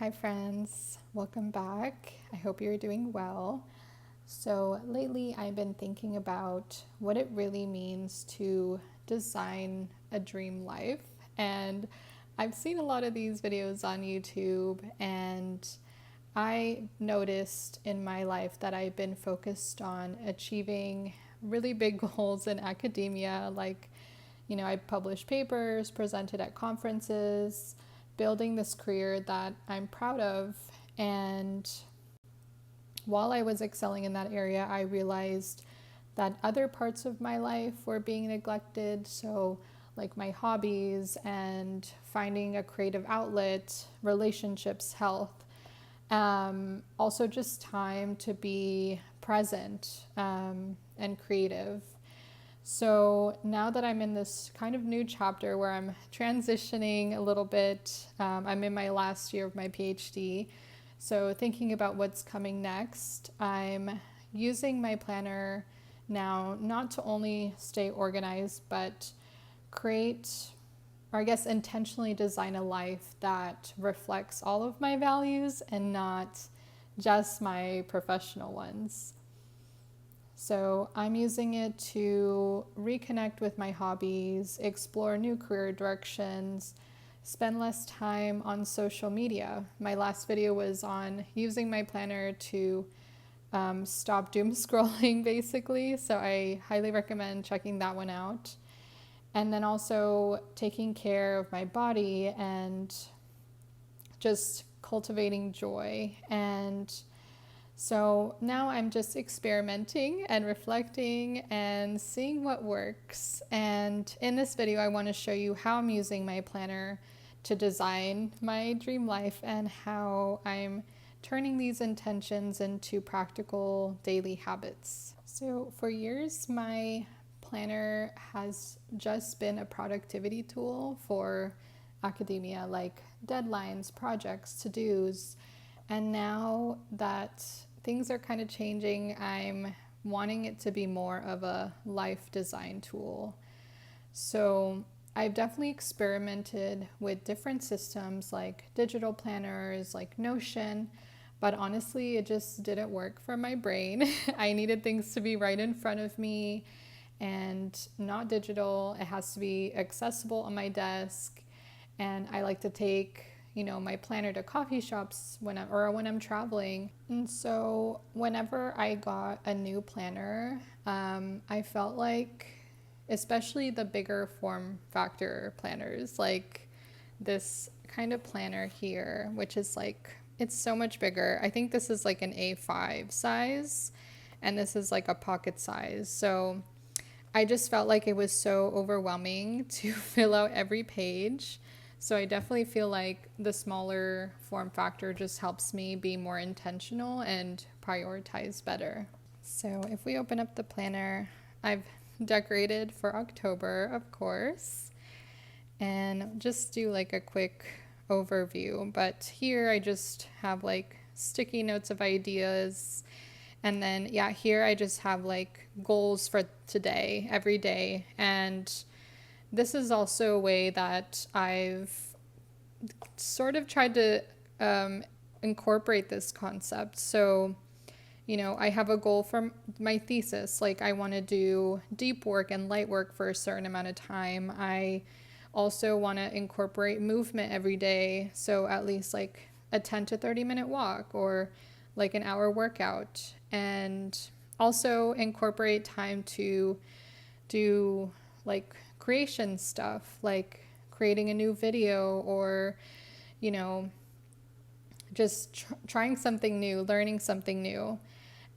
Hi friends, welcome back. I hope you're doing well. So lately I've been thinking about what it really means to design a dream life. And I've seen a lot of these videos on YouTube, and I noticed in my life that I've been focused on achieving really big goals in academia. I published papers, presented at conferences, building this career that I'm proud of. And while I was excelling in that area, I realized that other parts of my life were being neglected. So, like my hobbies and finding a creative outlet, relationships, health, also just time to be present and creative. So now that I'm in this kind of new chapter where I'm transitioning a little bit, I'm in my last year of my PhD. So thinking about what's coming next, I'm using my planner now not to only stay organized, but create, or I guess intentionally design a life that reflects all of my values and not just my professional ones. So I'm using it to reconnect with my hobbies, explore new career directions, spend less time on social media. My last video was on using my planner to stop doom scrolling, basically. So I highly recommend checking that one out. And then also taking care of my body and just cultivating joy. And so now I'm just experimenting and reflecting and seeing what works. And in this video, I want to show you how I'm using my planner to design my dream life and how I'm turning these intentions into practical daily habits. So for years, my planner has just been a productivity tool for academia, like deadlines, projects, to-dos. And now that things are kind of changing, I'm wanting it to be more of a life design tool. So I've definitely experimented with different systems like digital planners, like Notion, but honestly, it just didn't work for my brain. I needed things to be right in front of me and not digital. It has to be accessible on my desk. And I like to take my planner to coffee shops when I'm traveling. And so whenever I got a new planner, I felt like, especially the bigger form factor planners, like this kind of planner here, which is like, it's so much bigger. I think this is like an A5 size, and this is like a pocket size. So I just felt like it was so overwhelming to fill out every page. So I definitely feel like the smaller form factor just helps me be more intentional and prioritize better. So if we open up the planner, I've decorated for October, of course, and just do like a quick overview. But here I just have like sticky notes of ideas. And then, here I just have like goals for today, every day. And this is also a way that I've sort of tried to incorporate this concept. So, I have a goal for my thesis. Like, I want to do deep work and light work for a certain amount of time. I also want to incorporate movement every day. So, at least like a 10 to 30-minute walk or like an hour workout. And also incorporate time to do like creation stuff, like creating a new video or, just trying something new, learning something new.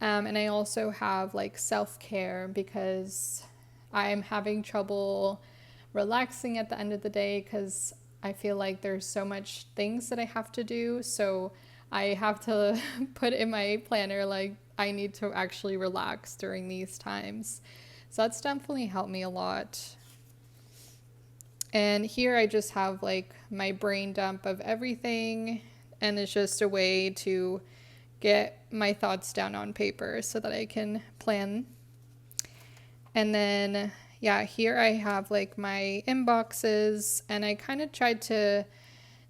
And I also have like self-care because I'm having trouble relaxing at the end of the day because I feel like there's so much things that I have to do. So I have to put in my planner, like, I need to actually relax during these times. So that's definitely helped me a lot. And here I just have like my brain dump of everything, and it's just a way to get my thoughts down on paper so that I can plan. And then, here I have like my inboxes, and I kind of tried to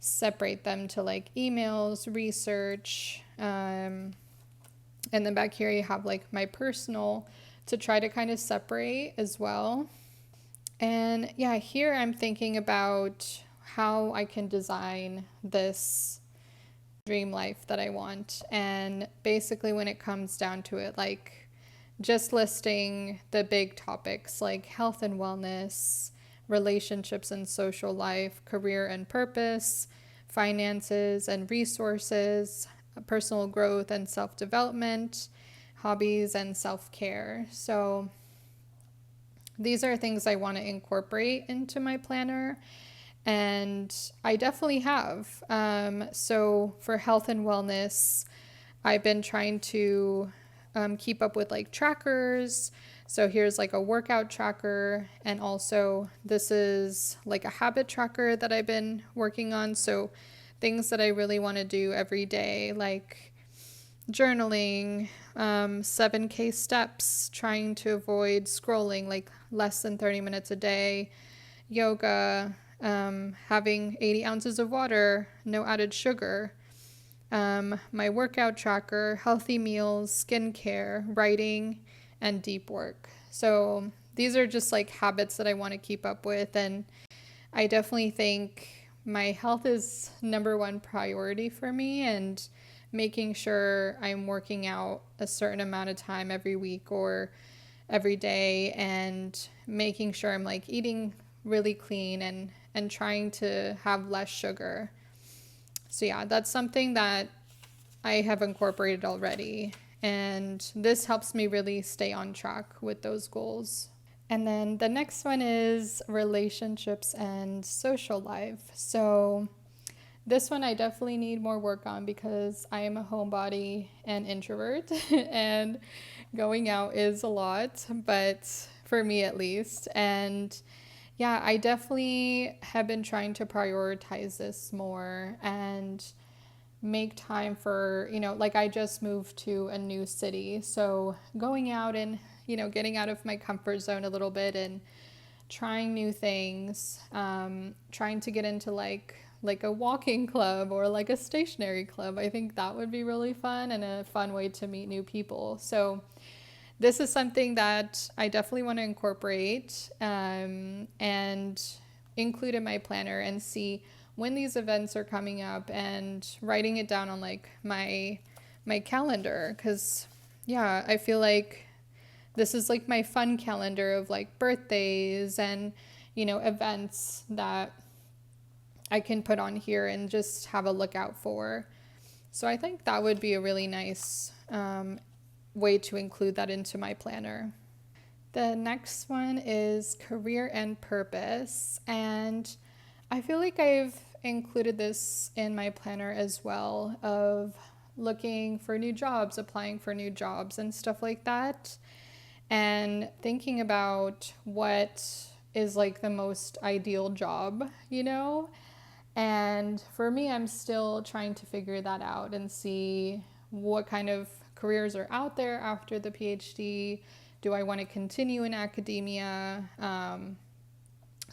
separate them to like emails, research, and then back here you have like my personal to try to kind of separate as well. And yeah, here I'm thinking about how I can design this dream life that I want. And basically, when it comes down to it, like just listing the big topics like health and wellness, relationships and social life, career and purpose, finances and resources, personal growth and self development, hobbies and self care. So these are things I want to incorporate into my planner, and I definitely have. So for health and wellness, I've been trying to keep up with like trackers. So here's like a workout tracker, and also this is like a habit tracker that I've been working on. So things that I really want to do every day, like journaling, 7K steps, trying to avoid scrolling like less than 30 minutes a day, yoga, having 80 ounces of water, no added sugar, my workout tracker, healthy meals, skincare, writing, and deep work. So these are just like habits that I want to keep up with. And I definitely think my health is number one priority for me, and making sure I'm working out a certain amount of time every week or every day, and making sure I'm like eating really clean and trying to have less sugar. So yeah, that's something that I have incorporated already, and this helps me really stay on track with those goals. And then the next one is relationships and social life. So this one I definitely need more work on because I am a homebody and introvert and going out is a lot, but for me at least. And yeah, I definitely have been trying to prioritize this more and make time for, like I just moved to a new city. So going out and, getting out of my comfort zone a little bit and trying new things, trying to get into like a walking club or like a stationary club. I think that would be really fun and a fun way to meet new people. So this is something that I definitely want to incorporate and include in my planner and see when these events are coming up and writing it down on like my calendar, because yeah, I feel like this is like my fun calendar of like birthdays and events that I can put on here and just have a look out for. So I think that would be a really nice way to include that into my planner. The next one is career and purpose, and I feel like I've included this in my planner as well, of looking for new jobs, applying for new jobs and stuff like that, and thinking about what is like the most ideal job, And for me, I'm still trying to figure that out and see what kind of careers are out there after the PhD. Do I want to continue in academia?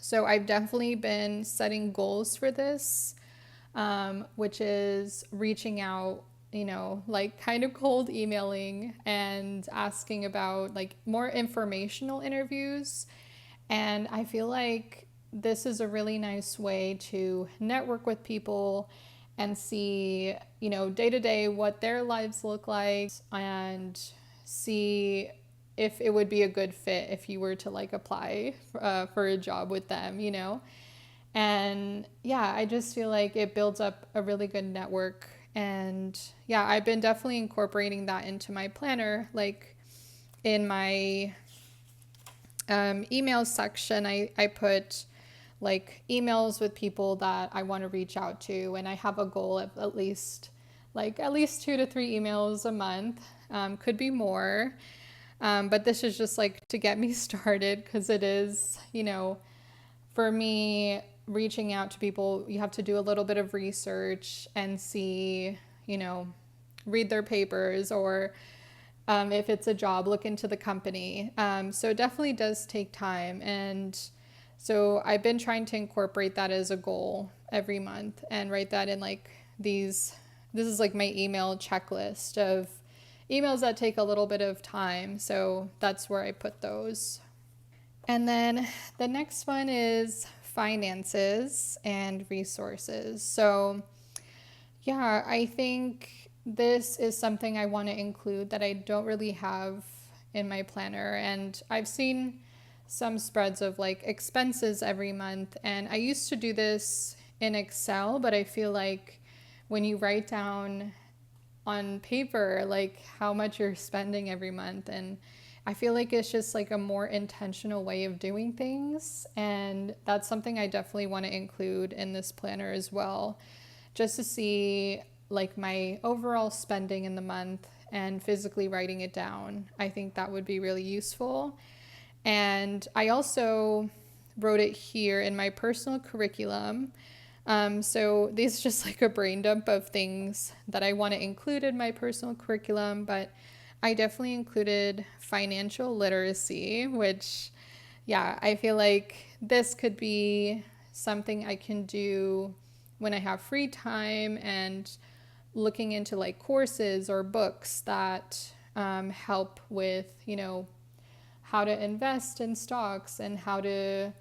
So I've definitely been setting goals for this, which is reaching out, like kind of cold emailing and asking about like more informational interviews. And I feel like this is a really nice way to network with people and see, day to day what their lives look like, and see if it would be a good fit if you were to like apply for a job with them, And yeah, I just feel like it builds up a really good network. And yeah, I've been definitely incorporating that into my planner. Like in my email section, I put like emails with people that I want to reach out to, and I have a goal of at least 2 to 3 emails a month. Could be more, but this is just like to get me started, because it is, for me, reaching out to people, you have to do a little bit of research and see, read their papers, or if it's a job, look into the company. So it definitely does take time, and So I've been trying to incorporate that as a goal every month and write that in like this is like my email checklist of emails that take a little bit of time. So that's where I put those. And then the next one is finances and resources. So yeah, I think this is something I want to include that I don't really have in my planner. And I've seen some spreads of like expenses every month. And I used to do this in Excel, but I feel like when you write down on paper, like how much you're spending every month, and I feel like it's just like a more intentional way of doing things. And that's something I definitely want to include in this planner as well, just to see like my overall spending in the month and physically writing it down. I think that would be really useful. And I also wrote it here in my personal curriculum. So these are just like a brain dump of things that I want to include in my personal curriculum, but I definitely included financial literacy, which, yeah, I feel like this could be something I can do when I have free time and looking into like courses or books that help with, how to invest in stocks and how to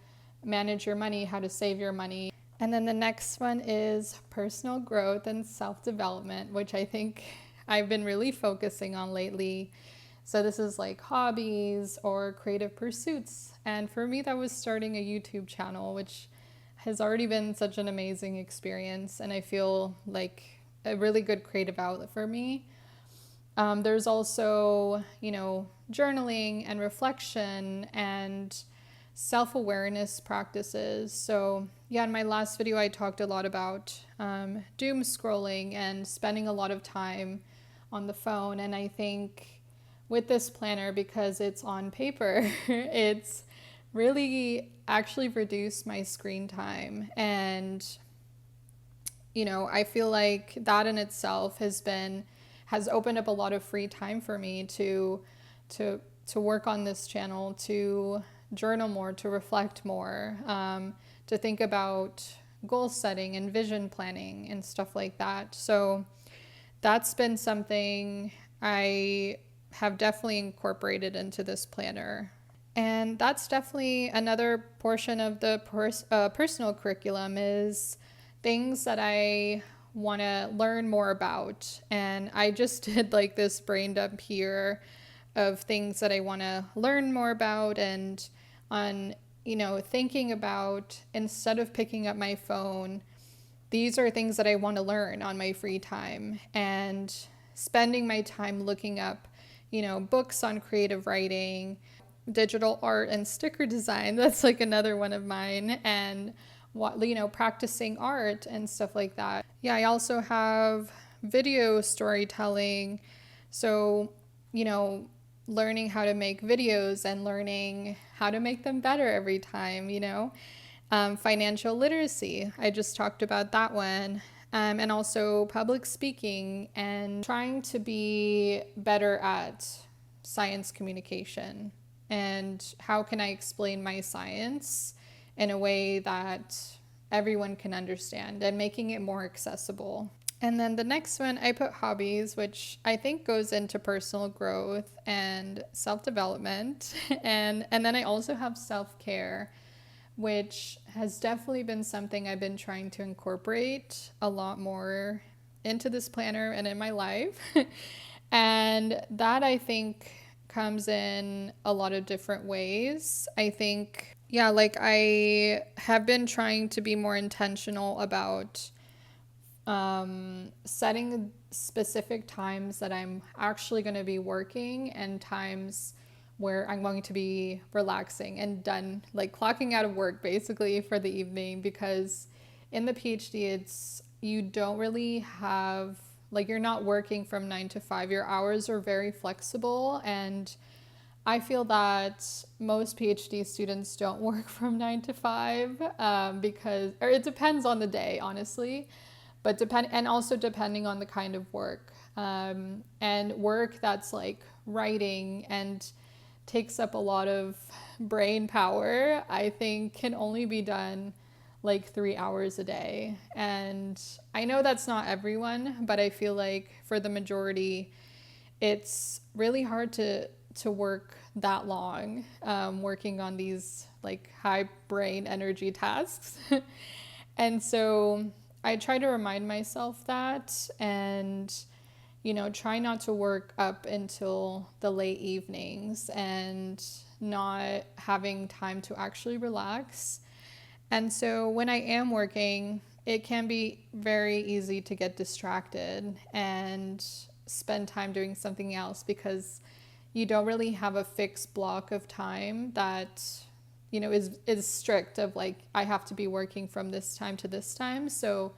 manage your money, how to save your money. And then the next one is personal growth and self-development, which I think I've been really focusing on lately. So this is like hobbies or creative pursuits. And for me, that was starting a YouTube channel, which has already been such an amazing experience. And I feel like a really good creative outlet for me. There's also, journaling and reflection and self-awareness practices. So yeah, in my last video, I talked a lot about doom scrolling and spending a lot of time on the phone. And I think with this planner, because it's on paper, it's really actually reduced my screen time. And, I feel like that in itself has opened up a lot of free time for me to work on this channel, to journal more, to reflect more, to think about goal setting and vision planning and stuff like that. So that's been something I have definitely incorporated into this planner. And that's definitely another portion of the personal curriculum is things that I want to learn more about. And I just did like this brain dump here of things that I want to learn more about, and on, thinking about, instead of picking up my phone, these are things that I want to learn on my free time, and spending my time looking up, books on creative writing, digital art and sticker design. That's like another one of mine. And practicing art and stuff like that. Yeah, I also have video storytelling. So, learning how to make videos and learning how to make them better every time, financial literacy. I just talked about that one. And also public speaking and trying to be better at science communication. And how can I explain my science in a way that everyone can understand and making it more accessible. And then the next one, I put hobbies, which I think goes into personal growth and self-development. And then I also have self-care, which has definitely been something I've been trying to incorporate a lot more into this planner and in my life. And that, I think, comes in a lot of different ways. I think, yeah, like I have been trying to be more intentional about setting specific times that I'm actually going to be working and times where I'm going to be relaxing and done, like clocking out of work basically for the evening, because in the PhD, you don't really have, like, you're not working from 9 to 5. Your hours are very flexible, and I feel that most PhD students don't work from 9 to 5 or it depends on the day, honestly, but also depending on the kind of work, and work that's like writing and takes up a lot of brain power, I think can only be done like 3 hours a day. And I know that's not everyone, but I feel like for the majority, it's really hard to work that long, working on these like high brain energy tasks. And so I try to remind myself that, and try not to work up until the late evenings and not having time to actually relax. And so when I am working, it can be very easy to get distracted and spend time doing something else, because you don't really have a fixed block of time that is strict, of like, I have to be working from this time to this time. So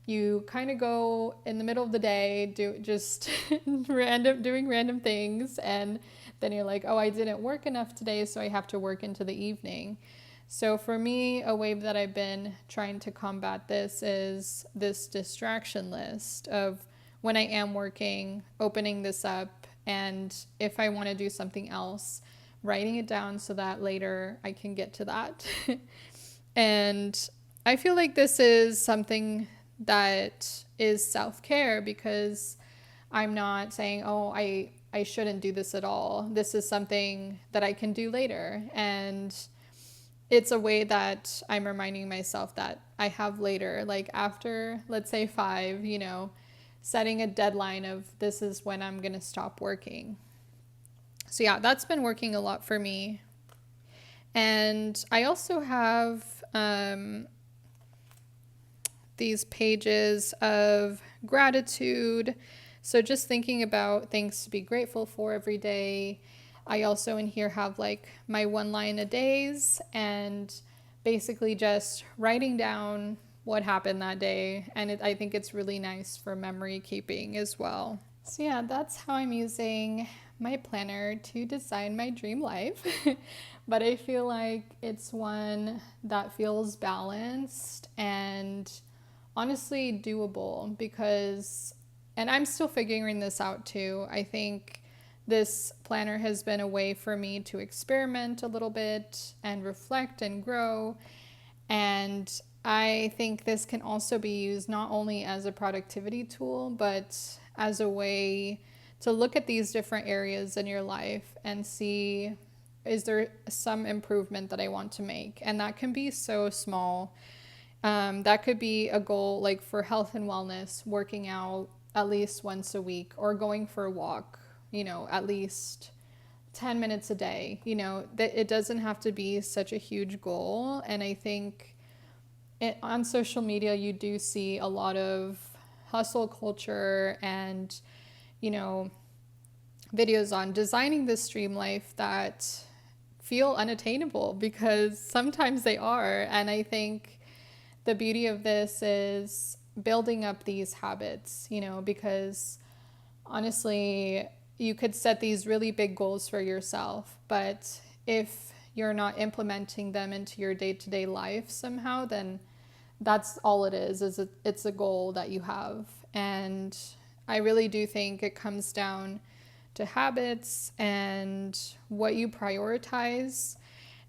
you kind of go in the middle of the day, do just doing random things, and then you're like, oh, I didn't work enough today, so I have to work into the evening. So for me, a way that I've been trying to combat this is this distraction list of, when I am working, opening this up, and if I want to do something else, writing it down so that later I can get to that. And I feel like this is something that is self-care, because I'm not saying, oh, I shouldn't do this at all. This is something that I can do later. And it's a way that I'm reminding myself that I have later, like after, let's say 5, setting a deadline of, this is when I'm going to stop working. So yeah, that's been working a lot for me. And I also have these pages of gratitude. So just thinking about things to be grateful for every day. I also in here have like my 1 line a days, and basically just writing down what happened that day. And I think it's really nice for memory keeping as well. So yeah, that's how I'm using my planner to design my dream life. But I feel like it's one that feels balanced and honestly doable, because, and I'm still figuring this out too. I think this planner has been a way for me to experiment a little bit and reflect and grow. And I think this can also be used not only as a productivity tool, but as a way to look at these different areas in your life and see, is there some improvement that I want to make? And that can be so small. That could be a goal, like for health and wellness, working out at least once a week, or going for a walk, at least 10 minutes a day. That it doesn't have to be such a huge goal. And I think on social media, you do see a lot of hustle culture and, videos on designing this dream life that feel unattainable, because sometimes they are. And I think the beauty of this is building up these habits, because honestly, you could set these really big goals for yourself, but if you're not implementing them into your day-to-day life somehow, then that's all it is it's a goal that you have. And I really do think it comes down to habits and what you prioritize.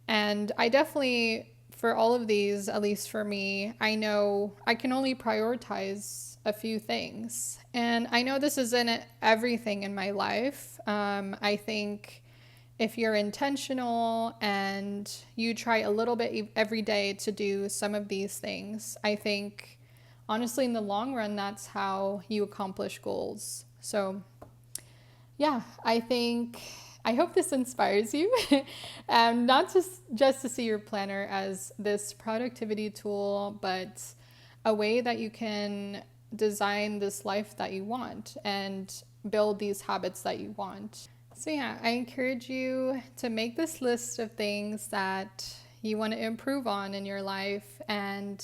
And I definitely, for all of these, at least for me, I know I can only prioritize a few things. And I know this isn't everything in my life. I think if you're intentional and you try a little bit every day to do some of these things, I think honestly in the long run, that's how you accomplish goals. So yeah, I hope this inspires you. Not just to see your planner as this productivity tool, but a way that you can design this life that you want and build these habits that you want. So yeah, I encourage you to make this list of things that you want to improve on in your life. And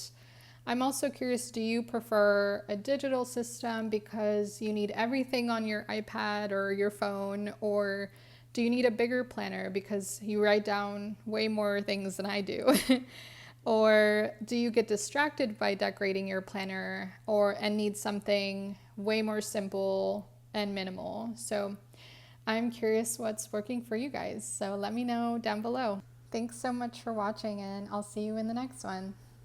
I'm also curious, do you prefer a digital system because you need everything on your iPad or your phone, or do you need a bigger planner because you write down way more things than I do? Or do you get distracted by decorating your planner and need something way more simple and minimal? So I'm curious what's working for you guys, so let me know down below. Thanks so much for watching, and I'll see you in the next one.